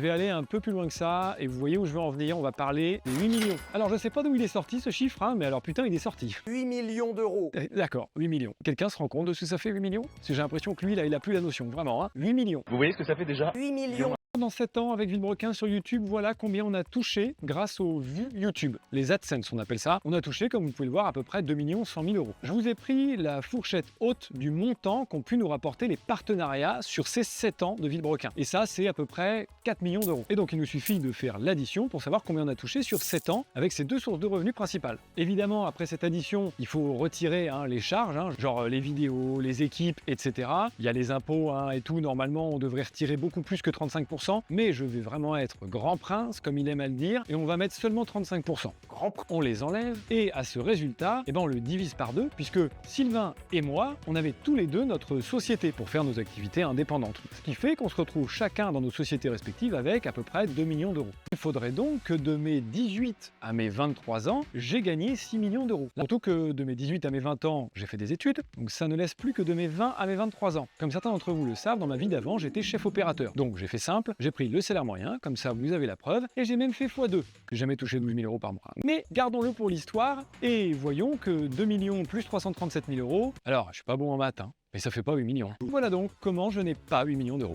Je vais aller un peu plus loin que ça, et vous voyez où je veux en venir, on va parler des 8 millions. Alors je sais pas d'où il est sorti ce chiffre, hein, mais alors putain il est sorti. 8 millions d'euros. D'accord, 8 millions. Quelqu'un se rend compte de ce que ça fait 8 millions? Parce que j'ai l'impression que lui, là, il a plus la notion, vraiment, hein. 8 millions. Vous voyez ce que ça fait déjà? 8 millions. Dans 7 ans avec Villebrequin sur YouTube, voilà combien on a touché grâce aux vues YouTube. Les AdSense, on appelle ça. On a touché, comme vous pouvez le voir, à peu près 2 100 000 euros. Je vous ai pris la fourchette haute du montant qu'ont pu nous rapporter les partenariats sur ces 7 ans de Villebrequin. Et ça, c'est à peu près 4 millions d'euros. Et donc, il nous suffit de faire l'addition pour savoir combien on a touché sur 7 ans avec ces deux sources de revenus principales. Évidemment, après cette addition, il faut retirer les charges, genre les vidéos, les équipes, etc. Il y a les impôts et tout. Normalement, on devrait retirer beaucoup plus que 35%. Mais je vais vraiment être grand prince, comme il aime à le dire, et on va mettre seulement 35%. On les enlève, et à ce résultat, on le divise par deux, puisque Sylvain et moi, on avait tous les deux notre société pour faire nos activités indépendantes. Ce qui fait qu'on se retrouve chacun dans nos sociétés respectives avec à peu près 2 millions d'euros. Il faudrait donc que de mes 18 à mes 23 ans, j'ai gagné 6 millions d'euros. Surtout que de mes 18 à mes 20 ans, j'ai fait des études, donc ça ne laisse plus que de mes 20 à mes 23 ans. Comme certains d'entre vous le savent, dans ma vie d'avant, j'étais chef opérateur. Donc j'ai fait simple, j'ai pris le salaire moyen, comme ça vous avez la preuve, et j'ai même fait x2. J'ai jamais touché 12 000 euros par mois. Mais gardons-le pour l'histoire, et voyons que 2 millions plus 337 000 euros, alors je suis pas bon en maths, mais ça fait pas 8 millions. Voilà donc comment je n'ai pas 8 millions d'euros.